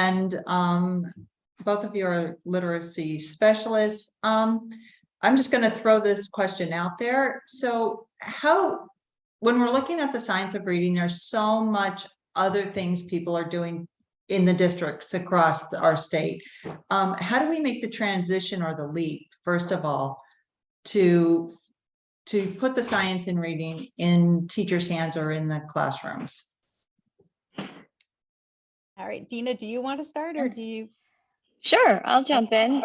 and both of you are literacy specialists. I'm just going to throw this question out there. So when we're looking at the science of reading, there's so much other things people are doing in the districts across our state. How do we make the transition or the leap, first of all, to put the science in reading in teachers' hands or in the classrooms? All right, Dina, do you want to start or do you? Sure, I'll jump in.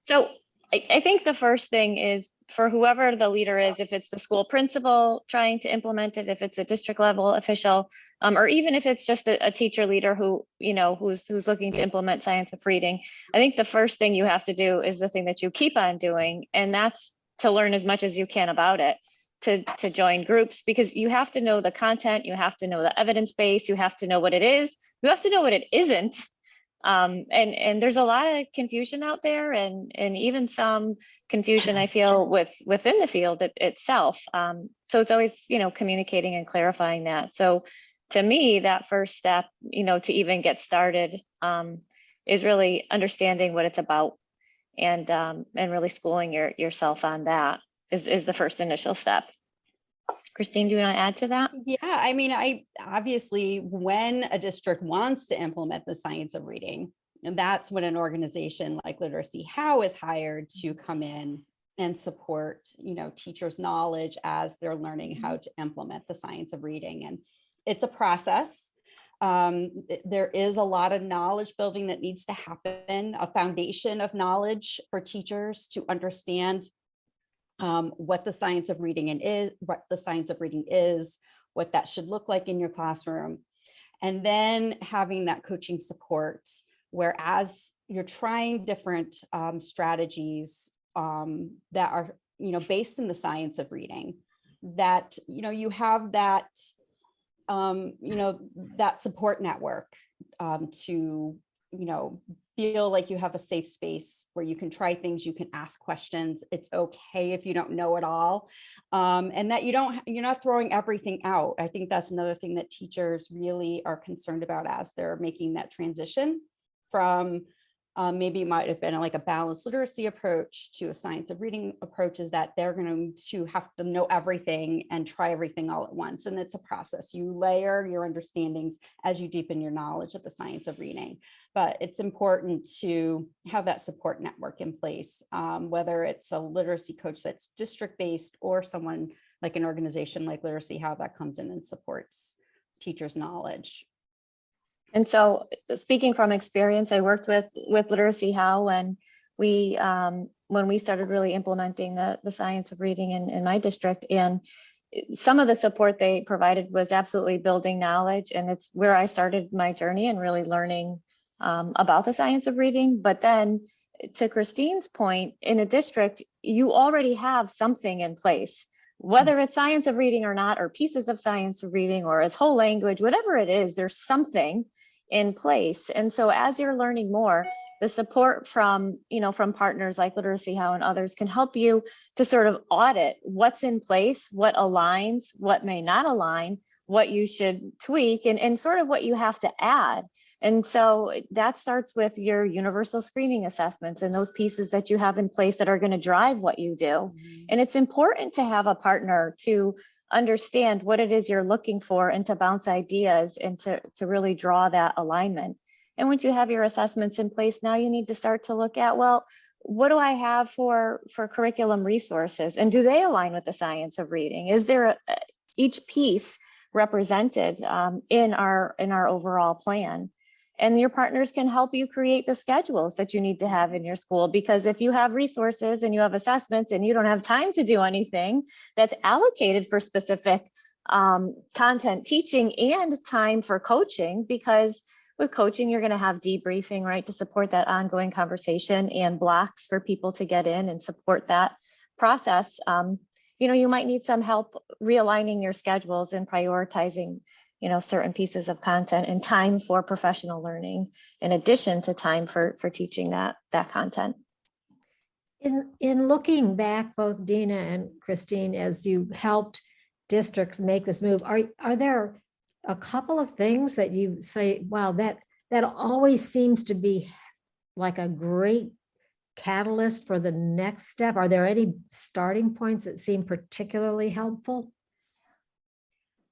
So I think the first thing is for whoever the leader is, if it's the school principal trying to implement it, if it's a district level official, or even if it's just a teacher leader who, who's looking to implement science of reading, I think the first thing you have to do is the thing that you keep on doing, and that's to learn as much as you can about it, to join groups, because you have to know the content, you have to know the evidence base, you have to know what it is, you have to know what it isn't. And there's a lot of confusion out there, and even some confusion I feel within the field itself. So it's always, communicating and clarifying that. So to me, that first step, to even get started, is really understanding what it's about, and really schooling yourself on that is the first initial step. Christine, do you want to add to that? Yeah, I mean, I obviously, when a district wants to implement the science of reading, and that's when an organization like Literacy How is hired to come in and support, teachers' knowledge as they're learning how to implement the science of reading. And it's a process. There is a lot of knowledge building that needs to happen, a foundation of knowledge for teachers to understand what the science of reading is, what that should look like in your classroom. And then having that coaching support, whereas you're trying different strategies that are, based in the science of reading, that, you have that, that support network to, feel like you have a safe space where you can try things, you can ask questions. It's okay if you don't know it all, and that you're not throwing everything out. I think that's another thing that teachers really are concerned about as they're making that transition from maybe it might have been like a balanced literacy approach to a science of reading approach, is that they're going to have to know everything and try everything all at once. And it's a process. You layer your understandings as you deepen your knowledge of the science of reading. But it's important to have that support network in place, whether it's a literacy coach that's district-based or someone like an organization like Literacy How that comes in and supports teachers' knowledge. And so, speaking from experience, I worked with Literacy How, and we when we started really implementing the science of reading in my district, and some of the support they provided was absolutely building knowledge, and it's where I started my journey and really learning about the science of reading. But then, to Christine's point, in a district, you already have something in place, whether it's science of reading or not, or pieces of science of reading, or it's whole language, whatever it is, there's something in place. And so as you're learning more, the support from, from partners like Literacy How and others can help you to sort of audit what's in place, what aligns, what may not align, what you should tweak, and sort of what you have to add. And so that starts with your universal screening assessments and those pieces that you have in place that are going to drive what you do. Mm-hmm. And it's important to have a partner to understand what it is you're looking for and to bounce ideas and to really draw that alignment. And once you have your assessments in place, now you need to start to look at, well, what do I have for curriculum resources, and do they align with the science of reading? Is there each piece represented in our overall plan? And your partners can help you create the schedules that you need to have in your school, because if you have resources and you have assessments and you don't have time to do anything that's allocated for specific content teaching and time for coaching, because with coaching, you're going to have debriefing, right, to support that ongoing conversation, and blocks for people to get in and support that process. You might need some help realigning your schedules and prioritizing certain pieces of content and time for professional learning, in addition to time for teaching that content. In looking back, both Dina and Christine, as you helped districts make this move, are there a couple of things that you say, wow, that always seems to be like a great catalyst for the next step. Are there any starting points that seem particularly helpful?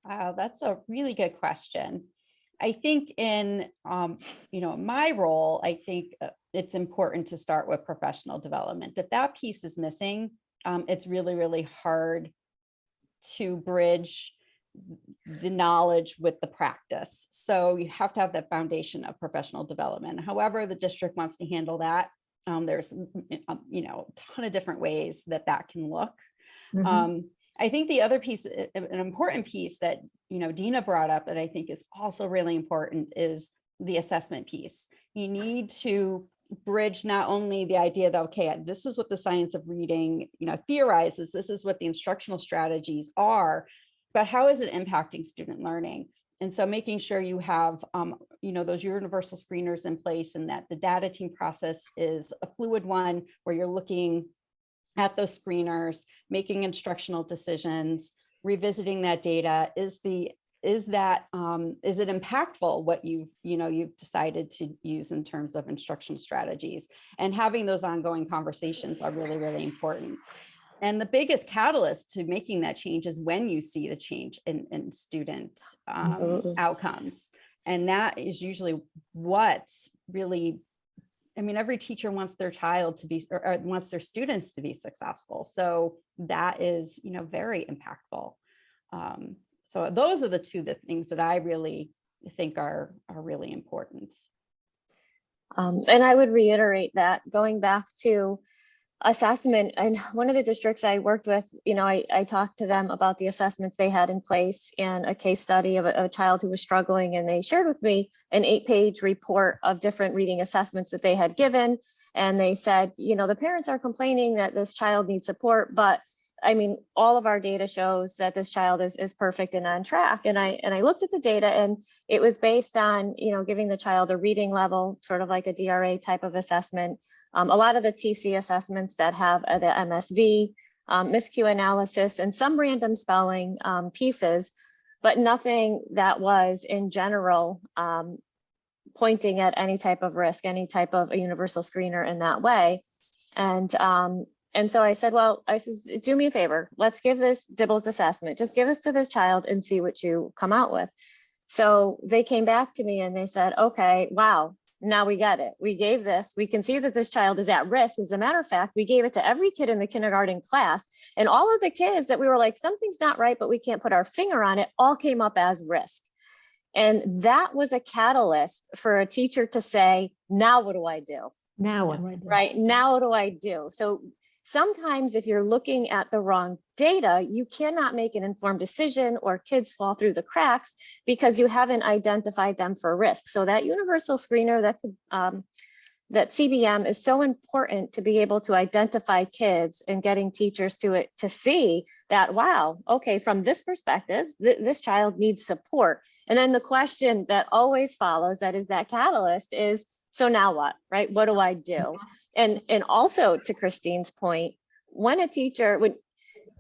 Wow, that's a really good question. I think in, my role, I think it's important to start with professional development. If that piece is missing, it's really, really hard to bridge the knowledge with the practice. So you have to have that foundation of professional development. However, the district wants to handle that. There's, a ton of different ways that can look. Mhm. I think the other piece, an important piece that, Dina brought up that I think is also really important is the assessment piece. You need to bridge not only the idea that, okay, this is what the science of reading, theorizes, this is what the instructional strategies are, but how is it impacting student learning? And so making sure you have, those universal screeners in place and that the data team process is a fluid one where you're looking at those screeners, making instructional decisions, revisiting that data. Is it impactful what you've decided to use in terms of instructional strategies? And having those ongoing conversations are really, really important. And the biggest catalyst to making that change is when you see the change in student Absolutely. outcomes. And that is usually what's really, every teacher wants their child to be, or wants their students to be successful. So that is, very impactful. So those are the things that I really think are really important. And I would reiterate that going back to assessment, and one of the districts I worked with, I talked to them about the assessments they had in place and a case study of a child who was struggling, and they shared with me an 8-page report of different reading assessments that they had given. And they said, the parents are complaining that this child needs support, but all of our data shows that this child is perfect and on track. And I looked at the data, and it was based on, giving the child a reading level, sort of like a DRA type of assessment. A lot of the TC assessments that have the MSV, MISCU analysis, and some random spelling pieces, but nothing that was in general pointing at any type of risk, any type of a universal screener in that way. And so I said, do me a favor, let's give this DIBELS assessment, just give us to this child and see what you come out with. So they came back to me and they said, okay, wow, now we get it. We gave this, we can see that this child is at risk. As a matter of fact, we gave it to every kid in the kindergarten class, and all of the kids that we were like, something's not right, but we can't put our finger on it, all came up as risk. And that was a catalyst for a teacher to say, now what do I do? Now what do I do? Right, now what do I do? So sometimes if you're looking at the wrong data, you cannot make an informed decision, or kids fall through the cracks because you haven't identified them for risk. So that universal screener, that CBM is so important to be able to identify kids and getting teachers to see that, wow, okay, from this perspective, this child needs support. And then the question that always follows, that is that catalyst, is, so now what, right? What do I do? And also to Christine's point, when a teacher would,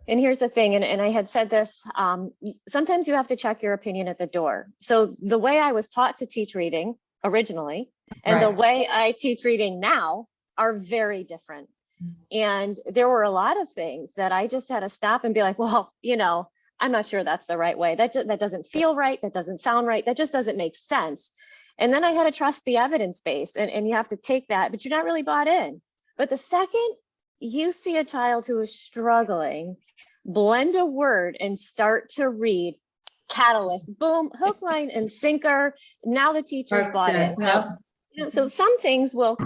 and here's the thing, and I had said this, sometimes you have to check your opinion at the door. So the way I was taught to teach reading originally, and the way I teach reading now are very different. And there were a lot of things that I just had to stop and be like, well, I'm not sure that's the right way. That doesn't feel right. That doesn't sound right. That just doesn't make sense. And then I had to trust the evidence base, and you have to take that, but you're not really bought in. But the second you see a child who is struggling, blend a word and start to read, catalyst, boom, hook, line, and sinker. Now the teacher's bought in. So some things will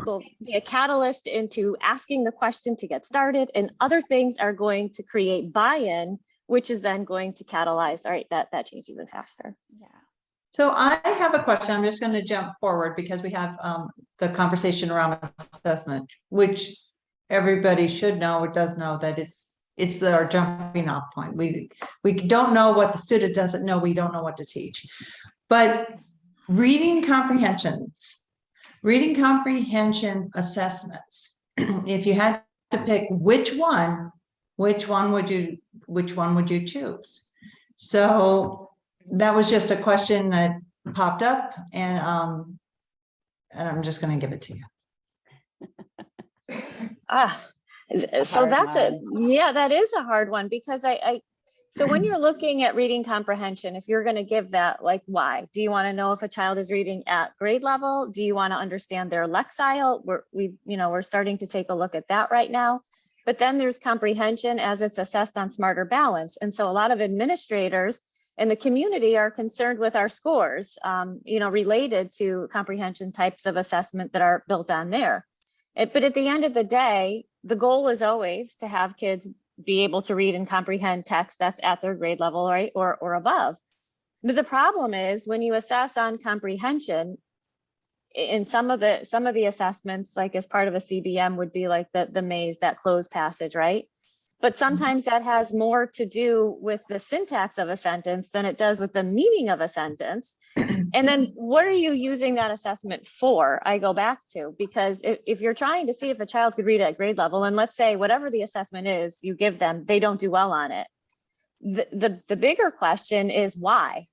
be a catalyst into asking the question to get started, and other things are going to create buy-in, which is then going to catalyze, all right, that change even faster. Yeah. So I have a question. I'm just going to jump forward because we have the conversation around assessment, which everybody should know or does know that it's our jumping off point. We don't know what the student doesn't know. We don't know what to teach. But reading comprehension assessments, if you had to pick which one would you choose? So that was just a question that popped up, and And I'm just going to give it to you. So hard that's it. one. Yeah, that is a hard one because so when you're looking at reading comprehension, if you're going to give that, like, why? Do you want to know if a child is reading at grade level? Do you want to understand their lexile? We're starting to take a look at that right now. But then there's comprehension as it's assessed on Smarter Balance. And so a lot of administrators in the community are concerned with our scores, related to comprehension types of assessment that are built on there. But at the end of the day, the goal is always to have kids be able to read and comprehend text that's at their grade level, right, or above. But the problem is when you assess on comprehension, in some of the assessments, like as part of a CBM, would be like the maze, that closed passage, right? But sometimes that has more to do with the syntax of a sentence than it does with the meaning of a sentence. And then what are you using that assessment for? I go back to, because if you're trying to see if a child could read at grade level, and let's say whatever the assessment is you give them, they don't do well on it. The bigger question is why?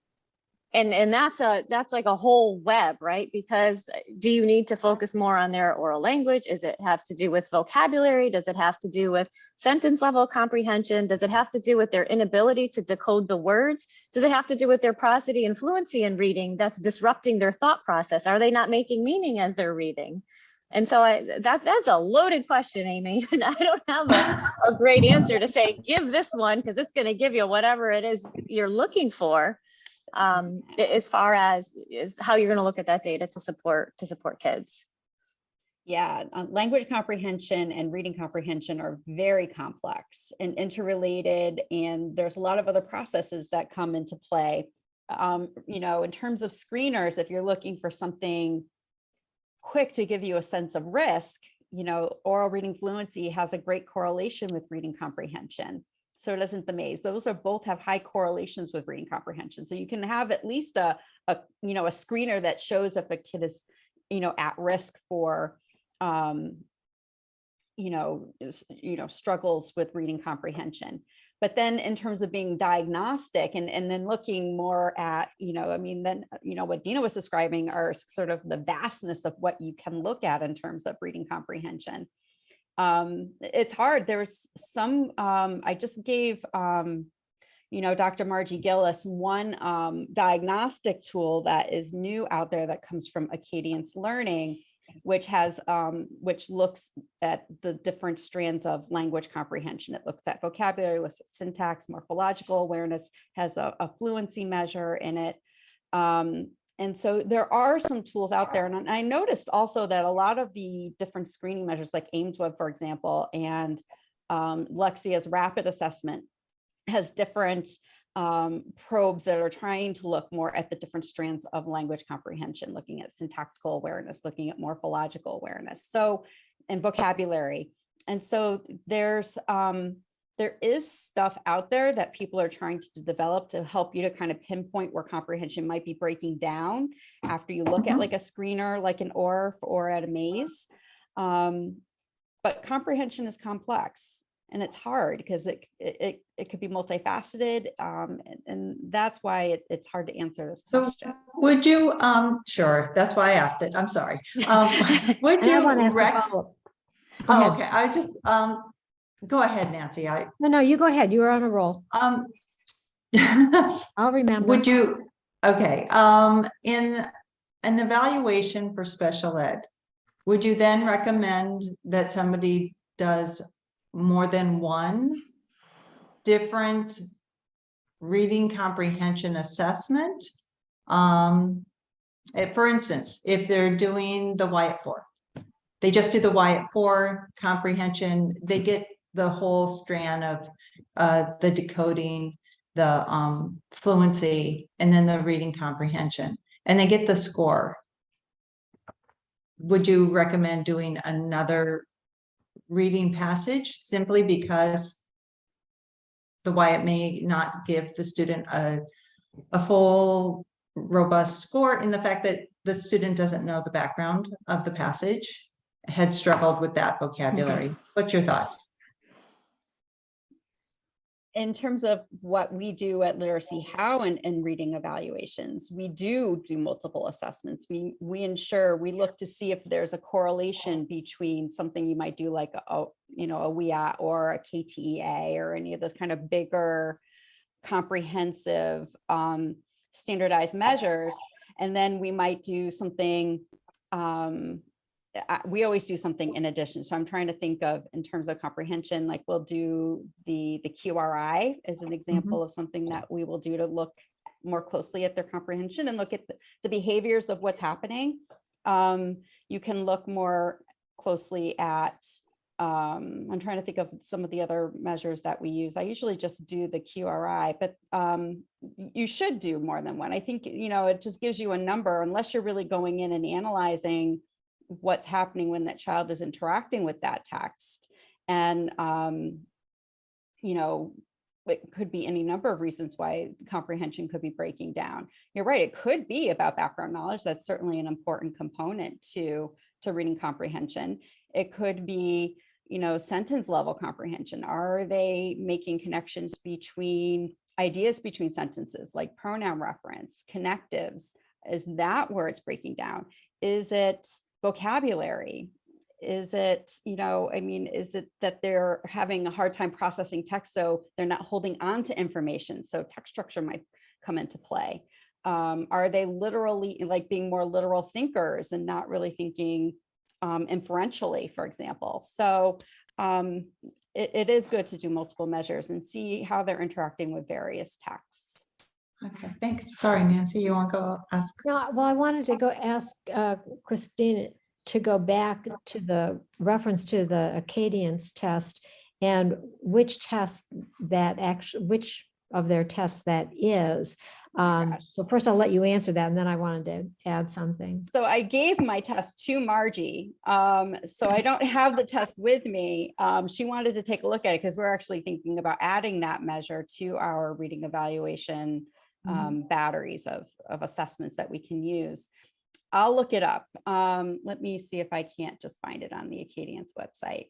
And that's like a whole web, right? Because do you need to focus more on their oral language? Does it have to do with vocabulary? Does it have to do with sentence level comprehension? Does it have to do with their inability to decode the words? Does it have to do with their prosody and fluency in reading that's disrupting their thought process? Are they not making meaning as they're reading? And so that's a loaded question, Amy. And I don't have a great answer to say, give this one, because it's going to give you whatever it is you're looking for. As far as is how you're going to look at that data to support kids. Yeah, language comprehension and reading comprehension are very complex and interrelated, and there's a lot of other processes that come into play. In terms of screeners, if you're looking for something quick to give you a sense of risk, oral reading fluency has a great correlation with reading comprehension. So doesn't the maze. Those are both have high correlations with reading comprehension. So you can have at least a screener that shows if a kid is, at risk for, struggles with reading comprehension. But then in terms of being diagnostic and then looking more at, what Dina was describing are sort of the vastness of what you can look at in terms of reading comprehension. It's hard. There's some, I just gave, Dr. Margie Gillis one diagnostic tool that is new out there that comes from Acadience Learning, which has, which looks at the different strands of language comprehension. It looks at vocabulary, looks at syntax, morphological awareness, has a fluency measure in it. And so there are some tools out there. And I noticed also that a lot of the different screening measures like AIMSweb, for example, and Lexia's rapid assessment has different probes that are trying to look more at the different strands of language comprehension, looking at syntactical awareness, looking at morphological awareness, and vocabulary. And so there is stuff out there that people are trying to develop to help you to kind of pinpoint where comprehension might be breaking down after you look at like a screener, like an ORF or at a maze. But comprehension is complex and it's hard because it could be multifaceted. And that's why it's hard to answer this question. Would you, sure, that's why I asked it. I'm sorry. Would And I want to you, ask a follow-up. Go oh, ahead. okay, I just, go ahead, Nancy. No, you go ahead. You were on a roll. I'll remember. Would you, okay, in an evaluation for special ed, would you then recommend that somebody does more than one different reading comprehension assessment? For instance, if they're doing the Wyatt 4, they just do the Wyatt 4 comprehension, they get the whole strand of the decoding, the fluency, and then the reading comprehension, and they get the score. Would you recommend doing another reading passage simply because the Wyatt may not give the student a full robust score in the fact that the student doesn't know the background of the passage, had struggled with that vocabulary? What's your thoughts? in terms of what we do at Literacy How and reading evaluations, we do multiple assessments. We look to see if there's a correlation between something you might do like a WIAT or a KTEA or any of those kind of bigger, comprehensive, standardized measures. And then we might do something, we always do something in addition. So I'm trying to think of, in terms of comprehension, like we'll do the QRI as an example of something that we will do to look more closely at their comprehension and look at the behaviors of what's happening. You can look more closely at, I'm trying to think of some of the other measures that we use. I usually just do the QRI, but you should do more than one. I think, it just gives you a number, unless you're really going in and analyzing what's happening when that child is interacting with that text. And, it could be any number of reasons why comprehension could be breaking down. You're right, it could be about background knowledge. That's certainly an important component to reading comprehension. It could be, sentence level comprehension. Are they making connections between ideas between sentences, like pronoun reference, connectives? Is that where it's breaking down? Is it vocabulary? Is it, is it that they're having a hard time processing text, so they're not holding on to information? So text structure might come into play. Are they literally like being more literal thinkers and not really thinking inferentially, for example? So it is good to do multiple measures and see how they're interacting with various texts. Okay, thanks. Sorry, Nancy, you want to go ask? No, well, I wanted to go ask Christina to go back to the reference to the Acadians test and which test that which of their tests that is. So first I'll let you answer that, and then I wanted to add something. So I gave my test to Margie. So I don't have the test with me. She wanted to take a look at it because we're actually thinking about adding that measure to our reading evaluation batteries of assessments that we can use. I'll look it up. Let me see if I can't just find it on the Acadians website.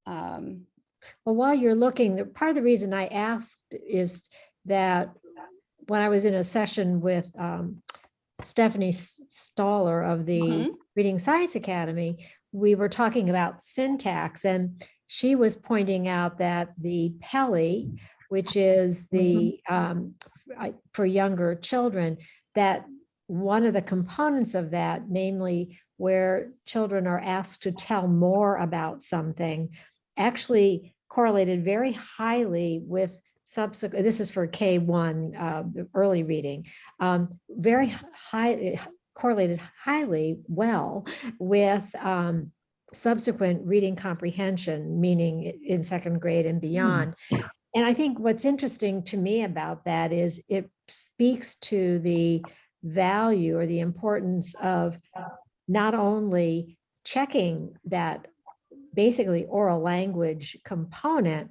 Well, while you're looking, part of the reason I asked is that when I was in a session with Stephanie Staller of the Reading Science Academy, we were talking about syntax, and she was pointing out that the PELI, which is the for younger children, that one of the components of that, namely where children are asked to tell more about something, actually correlated very highly with subsequent, this is for K1 early reading, very high, correlated highly well with subsequent reading comprehension, meaning in second grade and beyond. And I think what's interesting to me about that is it speaks to the value or the importance of not only checking that basically oral language component,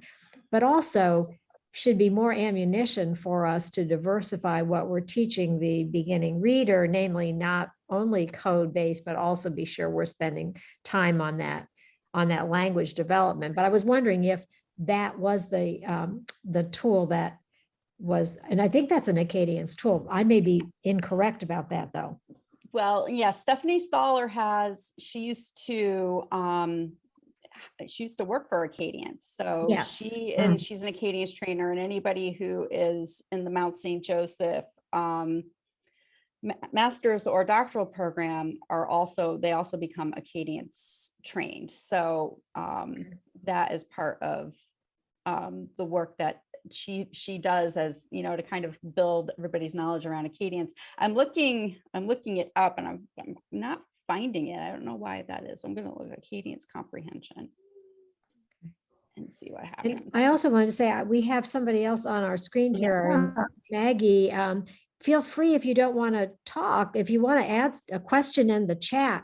but also should be more ammunition for us to diversify what we're teaching the beginning reader, namely not only code-based, but also be sure we're spending time on that language development. But I was wondering if that was the tool that was, and I think that's an Acadians tool. I may be incorrect about that though. Well, yeah, Stephanie Staller she used to work for Acadians. So Yes. she's an Acadians trainer, and anybody who is in the Mount St. Joseph master's or doctoral program they also become Acadians trained. So that is part of the work that she does, as to kind of build everybody's knowledge around Acadians. I'm looking it up, and I'm not finding it. I don't know why that is. I'm going to look at Acadians comprehension and see what happens. And I also wanted to say, we have somebody else on our screen here, Maggie. Feel free, if you don't want to talk, if you want to add a question in the chat,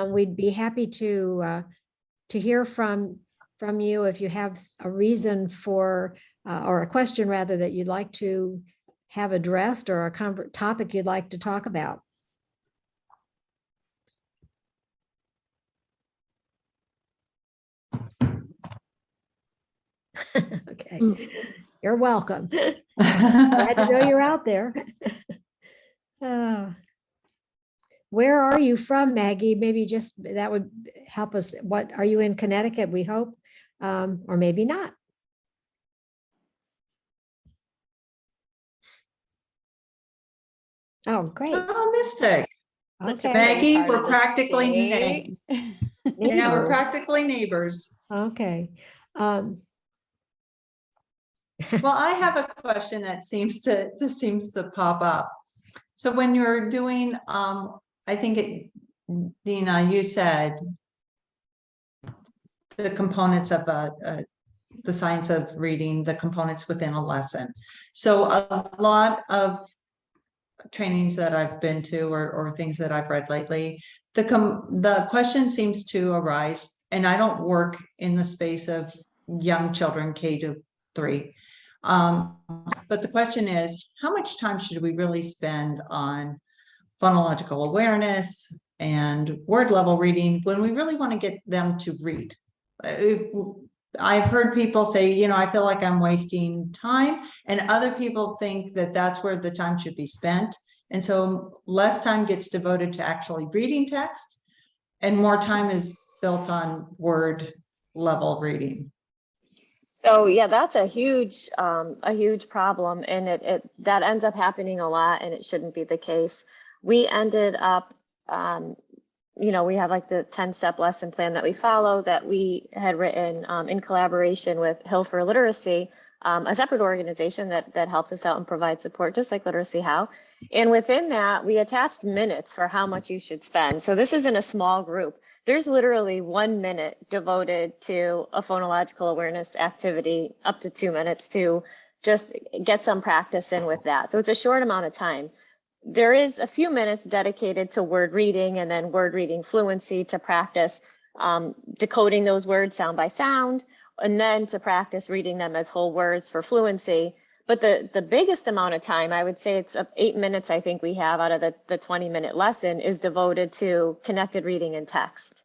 we'd be happy to hear from you if you have a reason for, or a question rather, that you'd like to have addressed, or a topic you'd like to talk about. Okay. You're welcome. Glad to know you're out there. Where are you from, Maggie? Maybe just that would help us. What are you in Connecticut? We hope, or maybe not. Oh, great. Oh, Mystic. Such a Okay. pretty Maggie, part we're of the practically state. Yeah, we're Neighbors. practically neighbors. Okay. Well, I have a question that seems to pop up. So when you're doing, I think Dina, you said the components of the science of reading, the components within a lesson. So a lot of trainings that I've been to or things that I've read lately, the question seems to arise, and I don't work in the space of young children, K-3. But the question is, how much time should we really spend on phonological awareness and word level reading when we really want to get them to read? I've heard people say, I feel like I'm wasting time, and other people think that that's where the time should be spent. And so less time gets devoted to actually reading text and more time is built on word level reading. So yeah, that's a huge problem, and that ends up happening a lot, and it shouldn't be the case. We ended up, we have like the 10-step lesson plan that we follow that we had written in collaboration with Hill for Literacy, a separate organization that helps us out and provides support, just like Literacy How. And within that, we attached minutes for how much you should spend. So this isn't a small group. There's literally 1 minute devoted to a phonological awareness activity, up to 2 minutes to just get some practice in with that. So it's a short amount of time. There is a few minutes dedicated to word reading and then word reading fluency to practice decoding those words sound by sound, and then to practice reading them as whole words for fluency. But the biggest amount of time, I would say it's 8 minutes, I think we have out of the 20-minute lesson, is devoted to connected reading and text.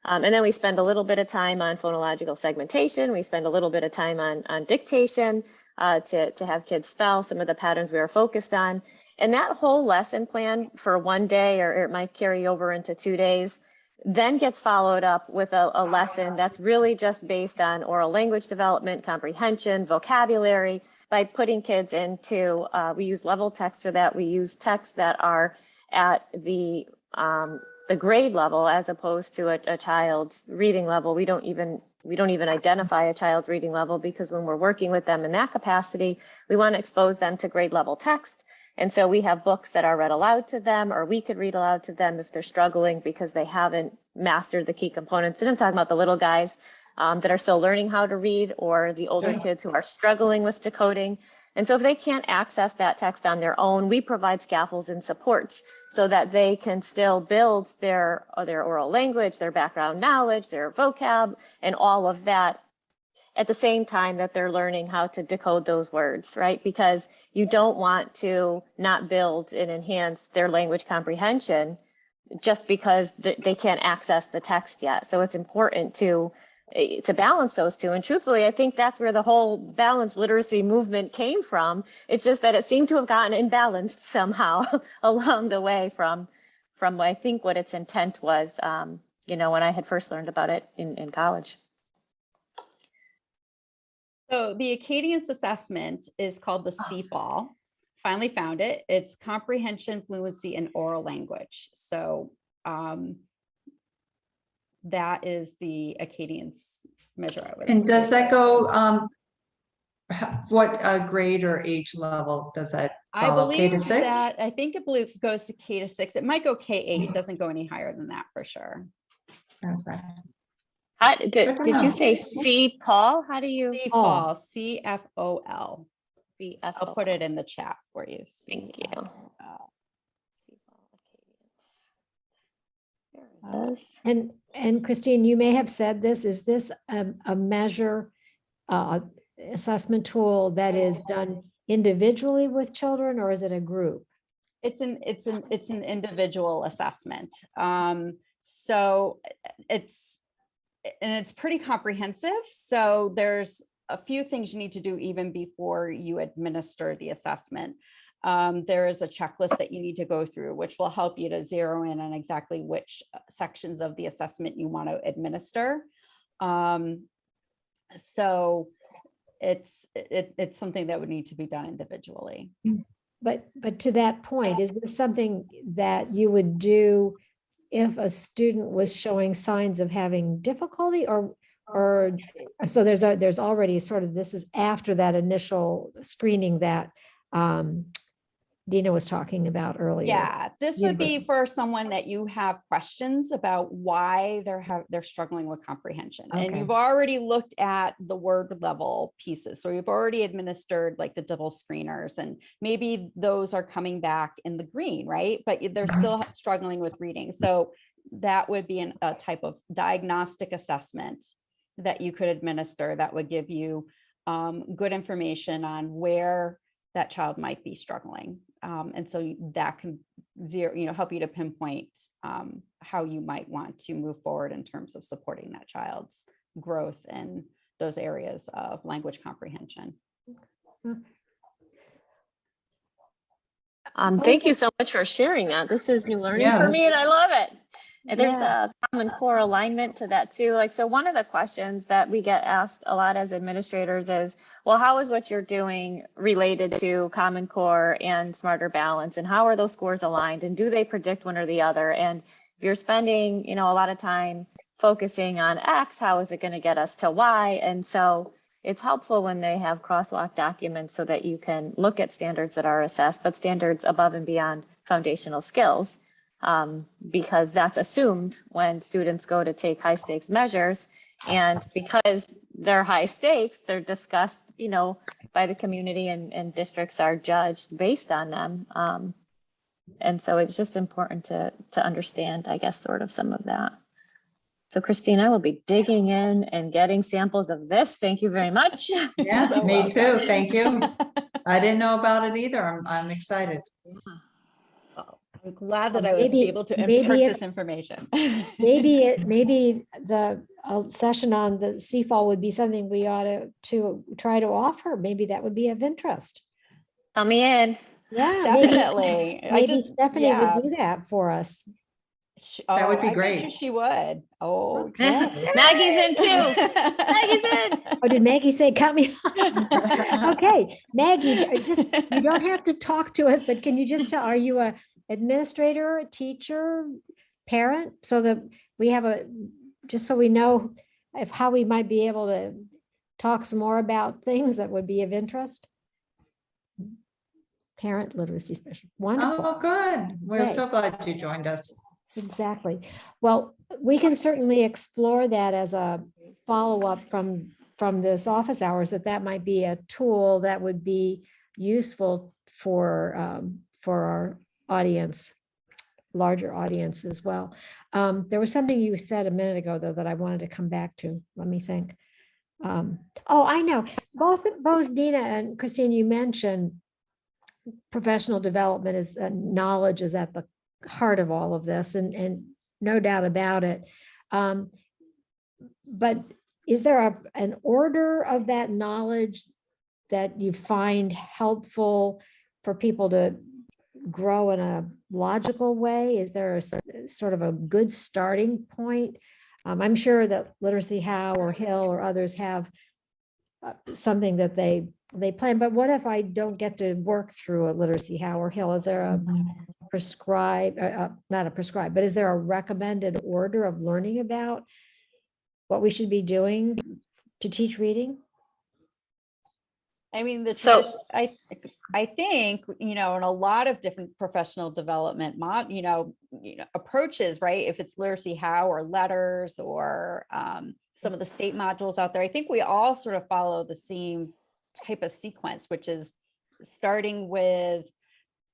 And then we spend a little bit of time on phonological segmentation. We spend a little bit of time on dictation to have kids spell some of the patterns we are focused on. And that whole lesson plan for 1 day, or it might carry over into 2 days, then gets followed up with a lesson that's really just based on oral language development, comprehension, vocabulary, by putting kids into, we use level text for that. We use texts that are at the grade level as opposed to a child's reading level. We don't even identify a child's reading level, because when we're working with them in that capacity, we want to expose them to grade level text. And so we have books that are read aloud to them, or we could read aloud to them if they're struggling because they haven't mastered the key components. And I'm talking about the little guys that are still learning how to read, or the older kids who are struggling with decoding. And so if they can't access that text on their own, we provide scaffolds and supports so that they can still build their oral language, their background knowledge, their vocab, and all of that at the same time that they're learning how to decode those words, right? Because you don't want to not build and enhance their language comprehension just because they can't access the text yet. So it's important to balance those two. And truthfully, I think that's where the whole balanced literacy movement came from. It's just that it seemed to have gotten imbalanced somehow along the way from I think what its intent was, when I had first learned about it in college. So the Acadians assessment is called the CFAL. Finally found it. It's comprehension, fluency, and oral language. So that is the Acadians measure. And does that go, what grade or age level does that follow? K to 6? I think it goes to K to 6. It might go K8. It doesn't go any higher than that for sure. Okay. Did you say CFAL? How do you? CFAL, CFOL. CFAL. I'll put it in the chat for you. Thank you. And Christine, you may have said this, is this a measure assessment tool that is done individually with children, or is it a group? It's an individual assessment. So it's pretty comprehensive. So there's a few things you need to do even before you administer the assessment. There is a checklist that you need to go through, which will help you to zero in on exactly which sections of the assessment you want to administer. So it's something that would need to be done individually. But to that point, is this something that you would do if a student was showing signs of having difficulty, or so there's already sort of, this is after that initial screening that Dina was talking about earlier? Yeah, this would be for someone that you have questions about why they're struggling with comprehension. And Okay. you've already looked at the word level pieces. So you've already administered like the double screeners, and maybe those are coming back in the green, right? But they're still struggling with reading. So that would be a type of diagnostic assessment that you could administer that would give you good information on where that child might be struggling. And so that can help you to pinpoint how you might want to move forward in terms of supporting that child's growth in those areas of language comprehension. Thank you so much for sharing that. This is new learning Yeah, for that's- me, and I love it. And there's Yeah. a Common Core alignment to that too. Like, so one of the questions that we get asked a lot as administrators is, well, how is what you're doing related to Common Core and Smarter Balance? And how are those scores aligned? And do they predict one or the other? And if you're spending, a lot of time focusing on X, how is it going to get us to Y? And so it's helpful when they have crosswalk documents so that you can look at standards that are assessed, but standards above and beyond foundational skills. Because that's assumed when students go to take high stakes measures, and because they're high stakes, they're discussed, by the community, and districts are judged based on them. And so it's just important to understand, I guess, sort of some of that. So Christine, I will be digging in and getting samples of this. Thank you very much. Yeah, So me welcome. too. Thank you. I didn't know about it either. I'm excited. I'm glad that I was Maybe- able to maybe impart it's- this information. Maybe the session on the CFAL would be something we ought to try to offer. Maybe that would be of interest. Tell me in. Yeah. Definitely. Maybe Stephanie would do that for us. That would be I bet great. you she would. Oh, Okay. Maggie's in too. Maggie's in. Oh, did Maggie say cut me off? Okay, Maggie, you don't have to talk to us, but can you just tell, are you a administrator, a teacher, parent? So that we have just so we know how we might be able to talk some more about things that would be of interest. Parent literacy specialist. Wonderful. Oh, good. We're Okay. so glad you joined us. Exactly. Well, we can certainly explore that as a follow-up from this office hours, that might be a tool that would be useful for our audience, larger audience as well. There was something you said a minute ago, though, that I wanted to come back to. Let me think. Oh, I know. Both Dina and Christine, you mentioned professional development is knowledge is at the heart of all of this, and no doubt about it. But is there an order of that knowledge that you find helpful for people to grow in a logical way? Is there a sort of a good starting point? I'm sure that Literacy How or Hill or others have something that they plan, but what if I don't get to work through a Literacy How or Hill? Is there a prescribed, not a prescribed, but is there a recommended order of learning about what we should be doing to teach reading? I mean, So- I think, in a lot of different professional development approaches, right? If it's Literacy How or letters or some of the state modules out there, I think we all sort of follow the same type of sequence, which is starting with,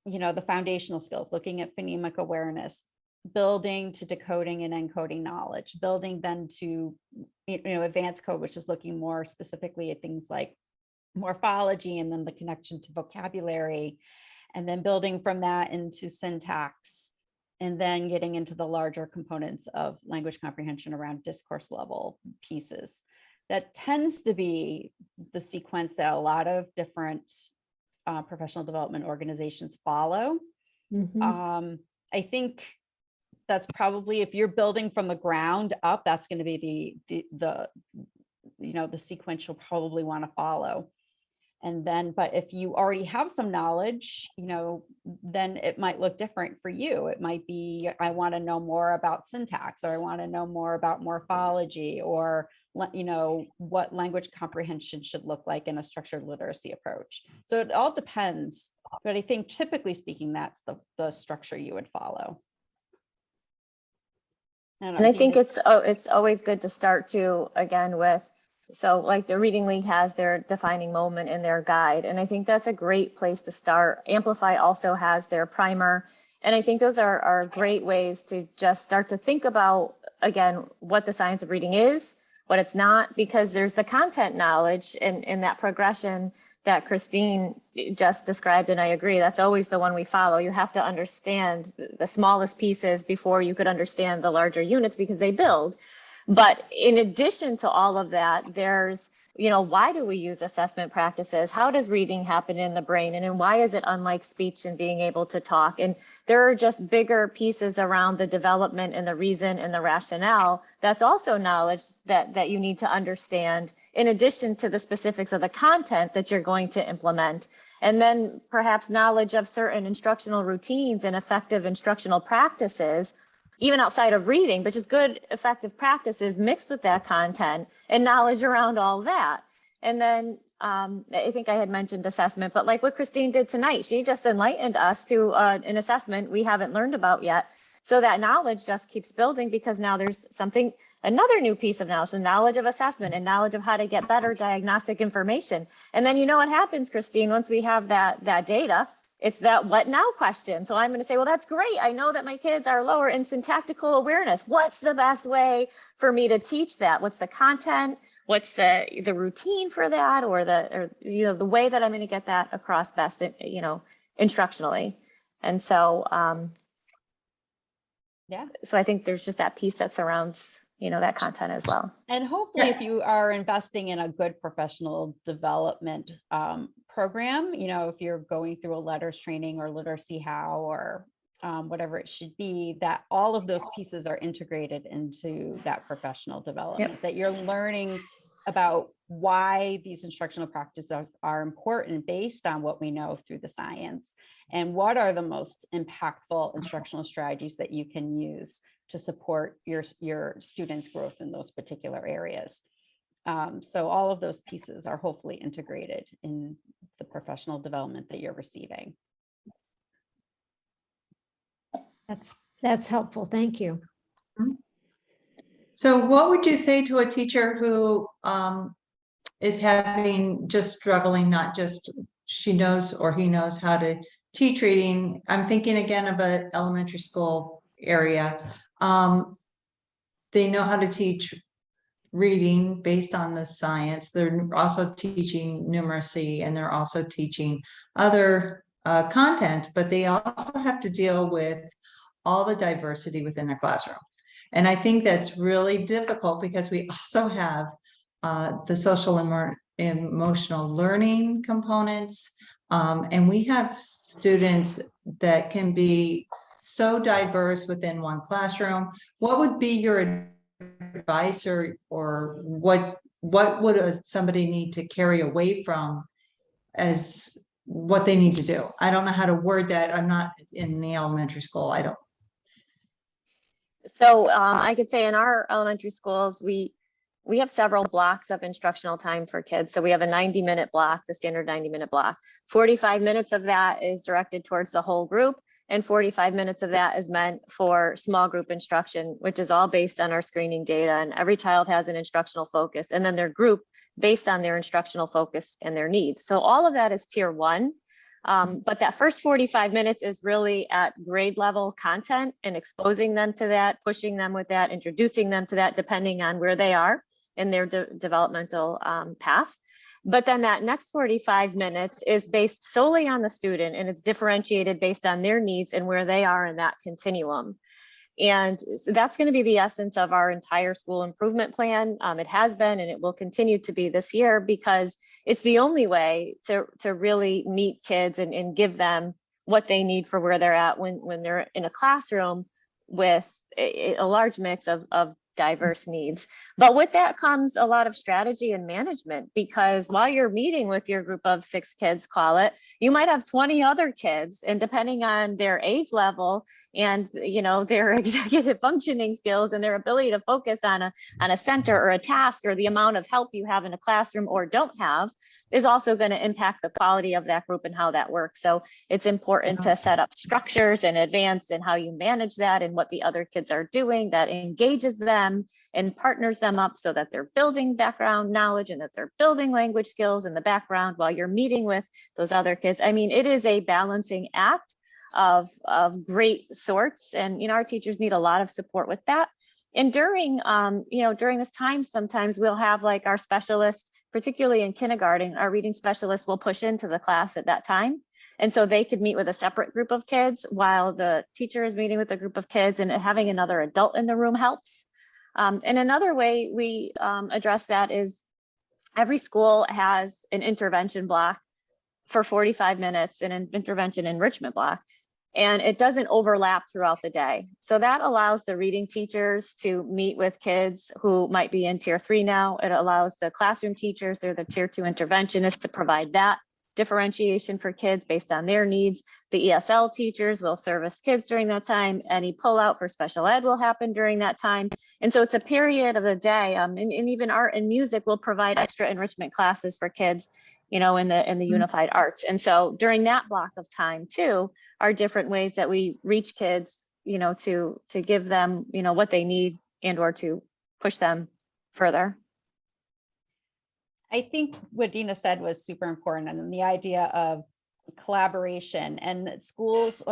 the foundational skills, looking at phonemic awareness, building to decoding and encoding knowledge, building then to, advanced code, which is looking more specifically at things like morphology and then the connection to vocabulary, and then building from that into syntax, and then getting into the larger components of language comprehension around discourse level pieces. that tends to be the sequence that a lot of different professional development organizations follow. Mhm. I think that's probably, if you're building from the ground up, that's going to be the the sequence you'll probably want to follow. And then, but if you already have some knowledge, then it might look different for you. It might be, I want to know more about syntax, or I want to know more about morphology, or what language comprehension should look like in a structured literacy approach. So it all depends. But I think typically speaking, that's the structure you would follow. And I think it's always good to start to, again, with, so like the Reading League has their defining moment in their guide. And I think that's a great place to start. Amplify also has their primer. And I think those are great ways to just start to think about, again, what the science of reading is, what it's not, because there's the content knowledge in that progression that Christine just described. And I agree, that's always the one we follow. You have to understand the smallest pieces before you could understand the larger units, because they build. But in addition to all of that, there's, why do we use assessment practices? How does reading happen in the brain? And then why is it unlike speech and being able to talk? And there are just bigger pieces around the development and the reason and the rationale. That's also knowledge that you need to understand, in addition to the specifics of the content that you're going to implement. And then perhaps knowledge of certain instructional routines and effective instructional practices, even outside of reading, but just good, effective practices mixed with that content and knowledge around all that. And then I think I had mentioned assessment, but like what Christine did tonight, she just enlightened us to an assessment we haven't learned about yet. So that knowledge just keeps building, because now there's another new piece of knowledge, the knowledge of assessment and knowledge of how to get better diagnostic information. And then what happens, Christine, once we have that data, it's that what now question. So I'm going to say, well, that's great. I know that my kids are lower in syntactical awareness. What's the best way for me to teach that? What's the content? What's the routine for that, or the way that I'm going to get that across best, instructionally. And so, yeah. So I think there's just that piece that surrounds, that content as well. And hopefully, if you are investing in a good professional development program, if you're going through a letters training or Literacy How or whatever it should be, that all of those pieces are integrated into that professional development, that you're learning about why these instructional practices are important based on what we know through the science, and what are the most impactful instructional strategies that you can use to support your students' growth in those particular areas. So all of those pieces are hopefully integrated in the professional development that you're receiving. That's helpful. Thank you. So what would you say to a teacher who is just struggling, not just she knows or he knows how to teach reading? I'm thinking again of an elementary school area. They know how to teach reading based on the science. They're also teaching numeracy, and they're also teaching other content, but they also have to deal with all the diversity within a classroom. And I think that's really difficult, because we also have the social and emotional learning components. And we have students that can be so diverse within one classroom. What would be your advice, or what would somebody need to carry away from as what they need to do? I don't know how to word that. I'm not in the elementary school. I don't. So I could say in our elementary schools, we have several blocks of instructional time for kids. So we have a 90-minute block, the standard 90-minute block. 45 minutes of that is directed towards the whole group, and 45 minutes of that is meant for small group instruction, which is all based on our screening data. And every child has an instructional focus, and then their group based on their instructional focus and their needs. So all of that is tier 1. But that first 45 minutes is really at grade level content and exposing them to that, pushing them with that, introducing them to that, depending on where they are in their developmental path. But then that next 45 minutes is based solely on the student, and it's differentiated based on their needs and where they are in that continuum. And so that's going to be the essence of our entire school improvement plan. It has been, and it will continue to be this year, because it's the only way to really meet kids and give them what they need for where they're at when they're in a classroom with a large mix of diverse needs. But with that comes a lot of strategy and management, because while you're meeting with your group of 6 kids, call it, you might have 20 other kids, and depending on their age level and their executive functioning skills and their ability to focus on a center or a task, or the amount of help you have in a classroom or don't have, is also going to impact the quality of that group and how that works. So it's important to set up structures in advance and how you manage that and what the other kids are doing that engages them and partners them up, so that they're building background knowledge and that they're building language skills in the background while you're meeting with those other kids. I mean, it is a balancing act of great sorts, and our teachers need a lot of support with that. And during this time, sometimes we'll have like our specialists, particularly in kindergarten, our reading specialists will push into the class at that time. And so they could meet with a separate group of kids while the teacher is meeting with a group of kids, and having another adult in the room helps. And another way we address that is every school has an intervention block for 45 minutes and an intervention enrichment block, and it doesn't overlap throughout the day. So that allows the reading teachers to meet with kids who might be in tier 3 now. It allows the classroom teachers, they're the tier 2 interventionists, to provide that differentiation for kids based on their needs. The ESL teachers will service kids during that time. Any pullout for special ed will happen during that time. And so it's a period of the day. And even art and music will provide extra enrichment classes for kids, in the unified arts. And so during that block of time too, are different ways that we reach kids, to give them, what they need and or to push them further. I think what Dina said was super important, and the idea of collaboration, and that schools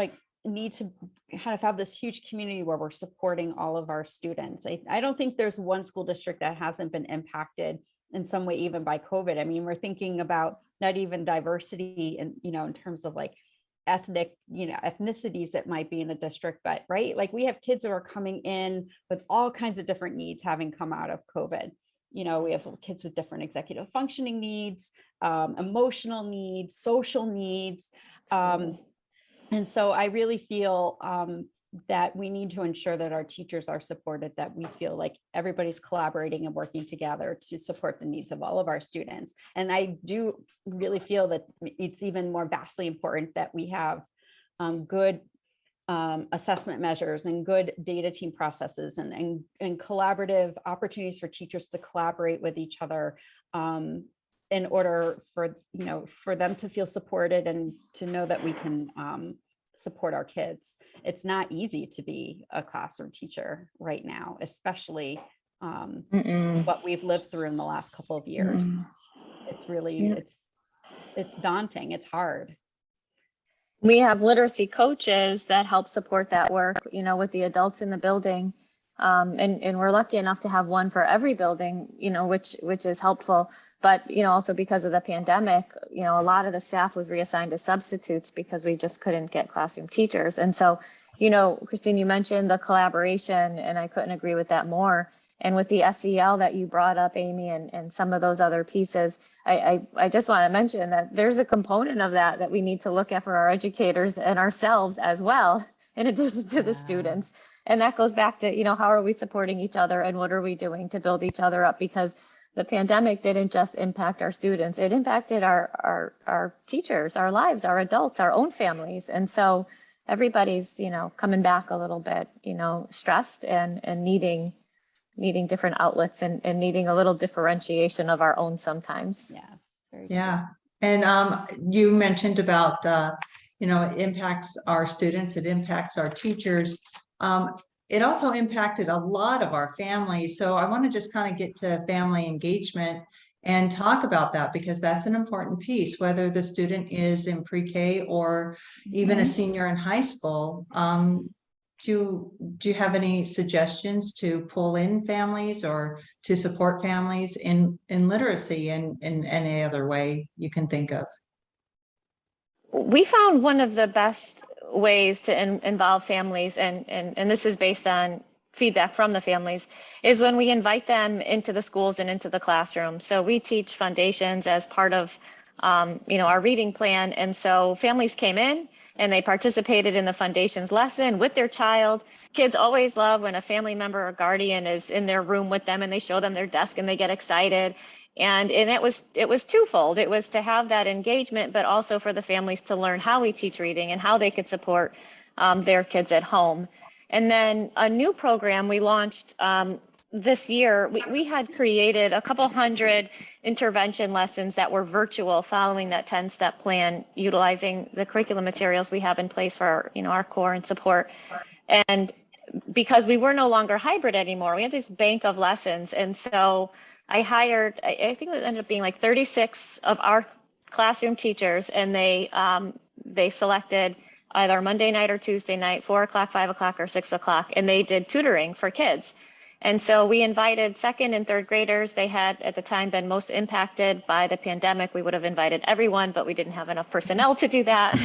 need to kind of have this huge community where we're supporting all of our students. I don't think there's one school district that hasn't been impacted in some way, even by COVID. I mean, we're thinking about not even diversity in terms of ethnicities that might be in a district, but we have kids who are coming in with all kinds of different needs having come out of COVID. We have kids with different executive functioning needs, emotional needs, social needs. And so I really feel that we need to ensure that our teachers are supported, that we feel like everybody's collaborating and working together to support the needs of all of our students. And I do really feel that it's even more vastly important that we have good assessment measures and good data team processes and collaborative opportunities for teachers to collaborate with each other in order for them to feel supported and to know that we can support our kids. It's not easy to be a classroom teacher right now, especially what we've lived through in the last couple of years. It's really, it's daunting. It's hard. We have literacy coaches that help support that work, with the adults in the building. And we're lucky enough to have one for every building, which is helpful. But, also because of the pandemic, a lot of the staff was reassigned as substitutes because we just couldn't get classroom teachers. And so, Christine, you mentioned the collaboration, and I couldn't agree with that more. And with the SEL that you brought up, Amy, and some of those other pieces, I just want to mention that there's a component of that we need to look at for our educators and ourselves as well, in addition to the students. And that goes back to, how are we supporting each other and what are we doing to build each other up? Because the pandemic didn't just impact our students, it impacted our teachers, our lives, our adults, our own families. And so everybody's, coming back a little bit, stressed and needing different outlets and needing a little differentiation of our own sometimes. Yeah. And you mentioned about, it impacts our students, it impacts our teachers. It also impacted a lot of our families. So I want to just kind of get to family engagement and talk about that, because that's an important piece, whether the student is in pre-K or even a senior in high school. Do you have any suggestions to pull in families or to support families in literacy and in any other way you can think of? We found one of the best ways to involve families, and this is based on feedback from the families, is when we invite them into the schools and into the classroom. So we teach foundations as part of our reading plan. And so families came in and they participated in the foundations lesson with their child. Kids always love when a family member or guardian is in their room with them and they show them their desk and they get excited. And it was twofold. It was to have that engagement, but also for the families to learn how we teach reading and how they could support their kids at home. And then a new program we launched this year, we had created a couple hundred intervention lessons that were virtual following that 10-step plan, utilizing the curriculum materials we have in place for our core and support. And because we were no longer hybrid anymore, we had this bank of lessons. And so I hired, I think it ended up being like 36 of our classroom teachers, and they selected either Monday night or Tuesday night, 4 o'clock, 5 o'clock, or 6 o'clock, and they did tutoring for kids. And so we invited second and third graders. They had at the time been most impacted by the pandemic. We would have invited everyone, but we didn't have enough personnel to do that.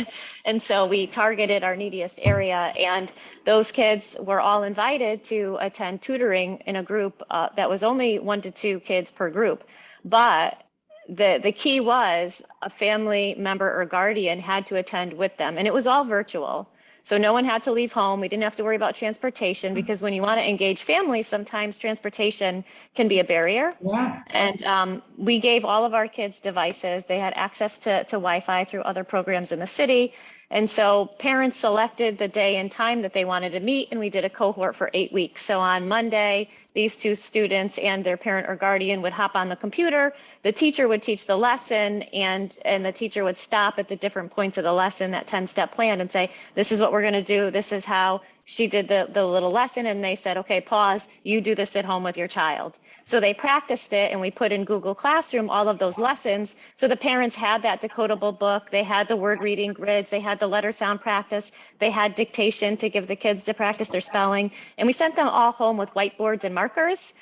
And so we targeted our neediest area, and those kids were all invited to attend tutoring in a group that was only 1 to 2 kids per group. But the key was a family member or guardian had to attend with them, and it was all virtual. So no one had to leave home. We didn't have to worry about transportation, because when you want to engage families, sometimes transportation can be a barrier. Yeah. And we gave all of our kids devices. They had access to Wi-Fi through other programs in the city. And so parents selected the day and time that they wanted to meet, and we did a cohort for 8 weeks. So on Monday, these 2 students and their parent or guardian would hop on the computer. The teacher would teach the lesson, and the teacher would stop at the different points of the lesson, that 10-step plan, and say, this is what we're going to do. This is how she did the little lesson. And they said, okay, pause, you do this at home with your child. So they practiced it, and we put in Google Classroom all of those lessons. So the parents had that decodable book. They had the word reading grids. They had the letter sound practice. They had dictation to give the kids to practice their spelling. And we sent them all home with whiteboards and markers.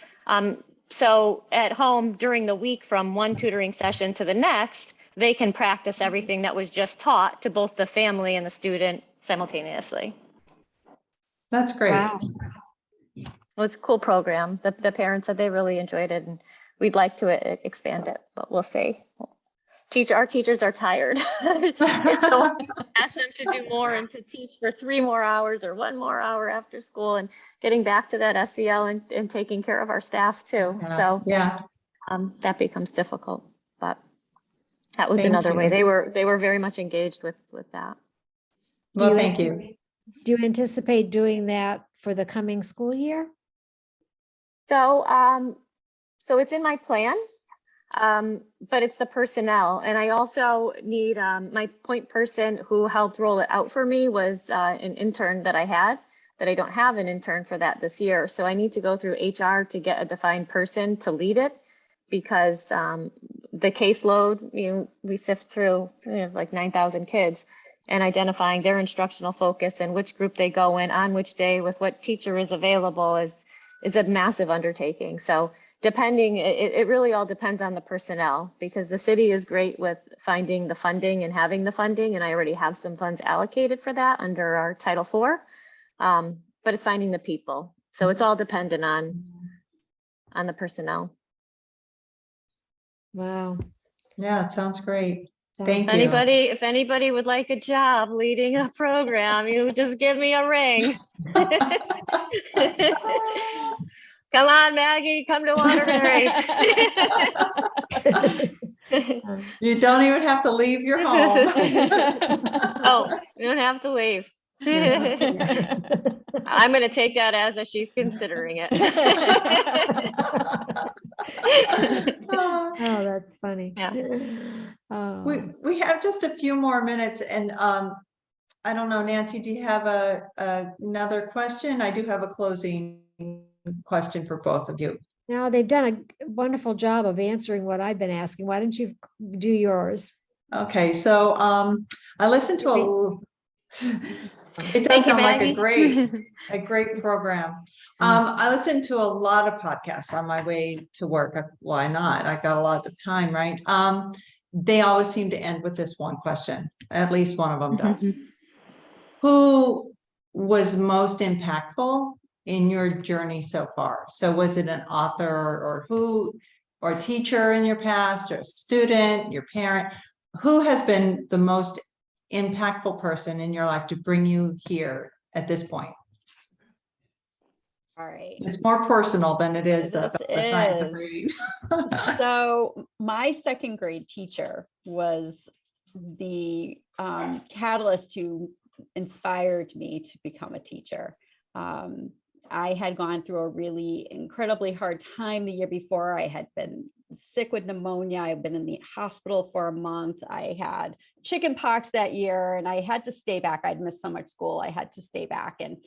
So at home during the week, from one tutoring session to the next, they can practice everything that was just taught to both the family and the student simultaneously. That's great. Wow. It was a cool program. The parents said they really enjoyed it, and we'd like to expand it, but we'll see. Our teachers are tired. It's so ask them to do more and to teach for 3 more hours or 1 more hour after school, and getting back to that SEL and taking care of our staff too. Yeah. So Yeah. that becomes difficult, but that was Thank another you. way. They were very much engaged with that. Well, Do thank you. Do you anticipate doing that for the coming school year? So, so it's in my plan, but it's the personnel. And I also need, my point person who helped roll it out for me was an intern that I had, that I don't have an intern for that this year. So I need to go through HR to get a defined person to lead it, because the caseload, we sift through like 9,000 kids, and identifying their instructional focus and which group they go in on which day with what teacher is available is a massive undertaking. So depending, it really all depends on the personnel, because the city is great with finding the funding and having the funding. And I already have some funds allocated for that under our Title IV, but it's finding the people. So it's all dependent on the personnel. Wow. Yeah, it sounds great. Sounds Thank good. you. If anybody would like a job leading a program, you just give me a ring. Come on, Maggie, come to Waterbury. You don't even have to leave your home. Oh, you don't have to leave. I'm going to take that as a she's considering it. Oh, that's funny. Yeah. Oh. We have just a few more minutes, and I don't know, Nancy, do you have another question? I do have a closing question for both of you. Now, they've done a wonderful job of answering what I've been asking. Why don't you do yours? Okay, so I listened to it does sound like a great program. I listened to a lot of podcasts on my way to work. Why not? I got a lot of time, right? They always seem to end with this one question. At least one of them does. who was most impactful in your journey so far? So was it an author or who, or a teacher in your past, or a student, your parent? Who has been the most impactful person in your life to bring you here at this point? All right. It's more personal than it is This about the science of is. reading. So my second grade teacher was the catalyst who inspired me to become a teacher. I had gone through a really incredibly hard time the year before. I had been sick with pneumonia. I've been in the hospital for a month. I had chicken pox that year and I had to stay back. I'd missed so much school. I had to stay back and,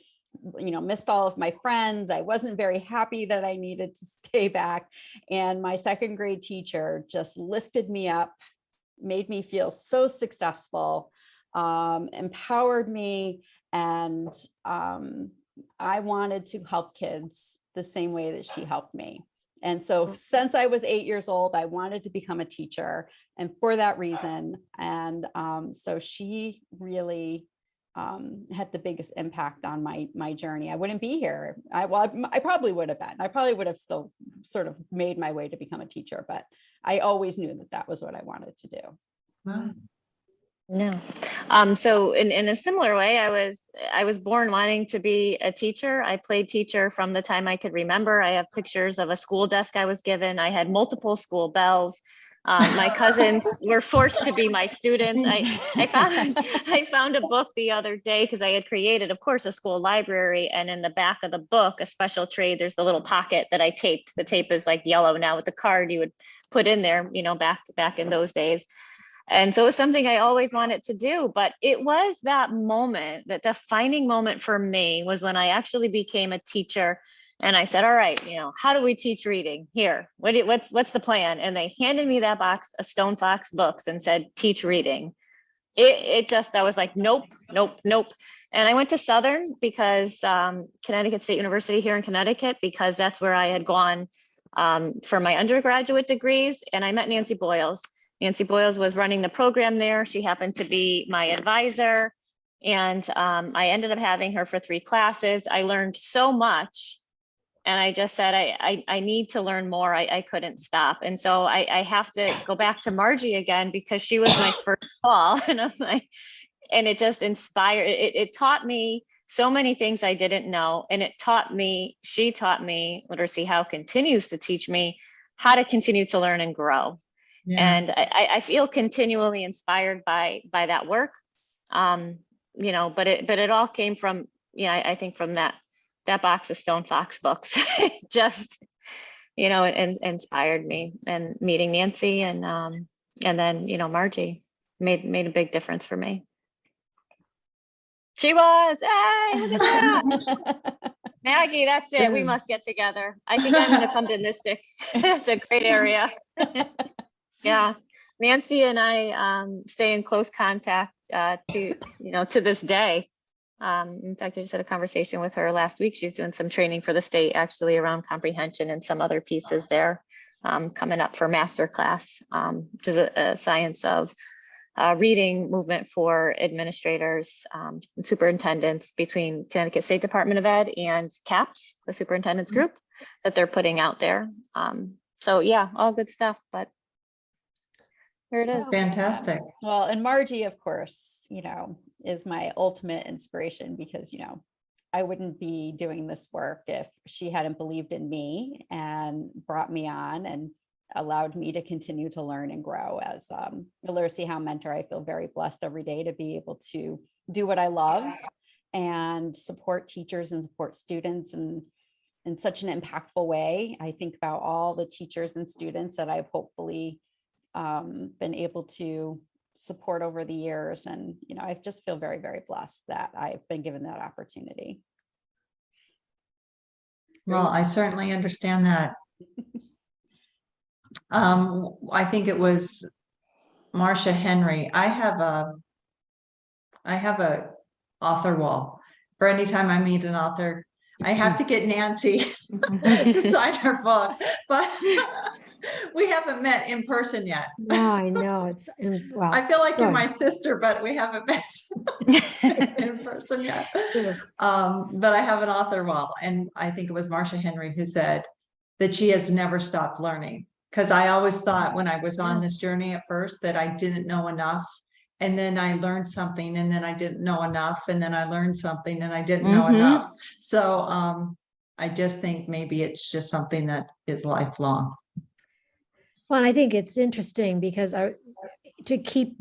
you know, missed all of my friends. I wasn't very happy that I needed to stay back. And my second grade teacher just lifted me up, made me feel so successful, empowered me. And I wanted to help kids the same way that she helped me. And so since I was 8 years old, I wanted to become a teacher, and for that reason. And so she really had the biggest impact on my journey. I wouldn't be here. I probably would have been. I probably would have still sort of made my way to become a teacher, but I always knew that that was what I wanted to do. Wow. No. So in a similar way, I was born wanting to be a teacher. I played teacher from the time I could remember. I have pictures of a school desk I was given. I had multiple school bells. My cousins were forced to be my students. I found a book the other day because I had created, of course, a school library, and in the back of the book, a special trade, there's the little pocket that I taped. The tape is like yellow now with the card you would put in there, you know, back in those days. And so it was something I always wanted to do, but it was that moment, that defining moment for me was when I actually became a teacher. And I said, all right, you know, how do we teach reading here? What's the plan? And they handed me that box of Stone Fox books and said, teach reading. I was like, nope. And I went to Southern because Connecticut State University here in Connecticut, because that's where I had gone for my undergraduate degrees. And I met Nancy Boyles. Nancy Boyles was running the program there. She happened to be my advisor. And I ended up having her for 3 classes. I learned so much. And I just said, I need to learn more. I couldn't stop. And so I have to go back to Margie again, because she was my first call. And it just inspired, it taught me so many things I didn't know. And she taught me, Literacy How continues to teach me how to continue to learn and grow. Yeah. And I feel continually inspired by that work, you know, but it all came from, you know, I think from that box of Stone Fox books. Just, you know, and inspired me, and meeting Nancy and then, you know, Margie made a big difference for me. She was, hey, look at that. Maggie, that's it. We must get together. I think I'm going to come to Mystic. It's a great area. Yeah, Nancy and I stay in close contact to this day. In fact, I just had a conversation with her last week. She's doing some training for the state actually around comprehension and some other pieces there coming up for masterclass, which is a science of reading movement for administrators, and superintendents between Connecticut State Department of Ed and CAPS, the superintendent's group that they're putting out there. So yeah, all good stuff, but here it is. Fantastic. Well, and Margie, of course, you know, is my ultimate inspiration, because, you know, I wouldn't be doing this work if she hadn't believed in me and brought me on and allowed me to continue to learn and grow as a Literacy How mentor. I feel very blessed every day to be able to do what I love and support teachers and support students in such an impactful way. I think about all the teachers and students that I've hopefully been able to support over the years. And, you know, I just feel very, very blessed that I've been given that opportunity. Well, I certainly understand that. I think it was Marcia Henry. I have a author wall. For any time I meet an author, I have to get Nancy to sign her book. But We haven't met in person yet. No, I know, well. I feel like you're good. my sister, but we haven't met in person yet. Sure. But I have an author wall, and I think it was Marcia Henry who said that she has never stopped learning. Because I always thought when I was on Yeah. this journey at first that I didn't know enough. And then I learned something, and then I didn't know enough, and then I learned something and I didn't know Mhm. enough. So I just think maybe it's just something that is lifelong. Well, I think it's interesting because to keep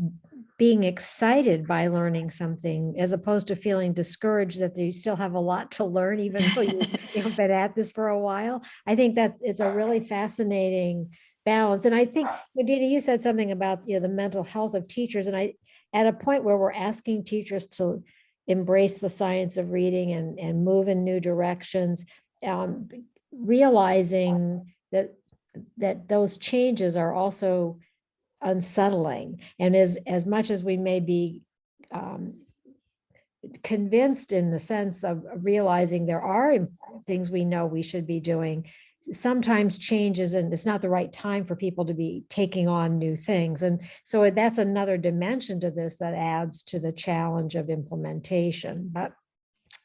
being excited by learning something as opposed to feeling discouraged that you still have a lot to learn, even though you've been at this for a while. I think that is a really fascinating balance. And I think, Dina, you said something about, the mental health of teachers. And at a point where we're asking teachers to embrace the science of reading and move in new directions, realizing that those changes are also unsettling. And as much as we may be convinced in the sense of realizing there are things we know we should be doing, sometimes changes, and it's not the right time for people to be taking on new things. And so that's another dimension to this that adds to the challenge of implementation.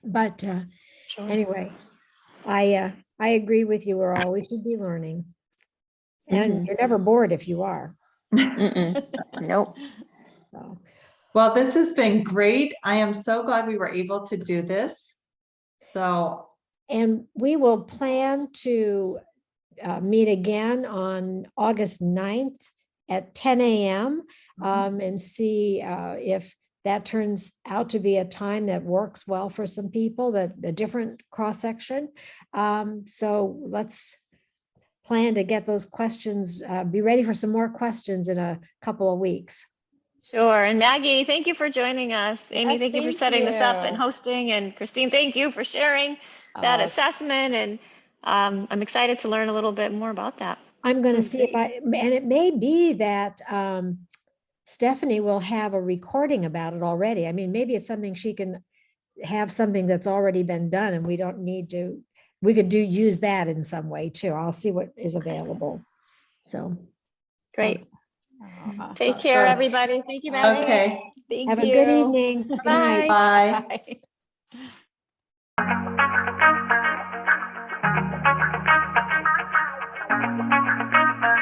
But Sure. anyway, I agree with you. We're always should be learning. And you're never bored if you are. Mm-mm. Nope. So, Well, this has been great. I am so glad we were able to do this. So and we will plan to meet again on August 9th at 10 a.m. And see if that turns out to be a time that works well for some people, that a different cross-section. So let's plan to get those questions, be ready for some more questions in a couple of weeks. Sure. And Maggie, thank you for joining us. Amy, Yes, thank you for thank setting this up and you. hosting. And Christine, thank you for sharing that Oh, assessment. And I'm excited to learn a little bit more about that. I'm going to This is see if and it may be that Stephanie will have a recording about it already. I mean, maybe it's something she can have something that's already been done and we don't need to, we could use that in some way too. I'll see what is available. So. Great. aw. Take care, everybody. Thank you, Maggie. okay, Thank Have you. a good evening. Good night. Bye. bye. Bye.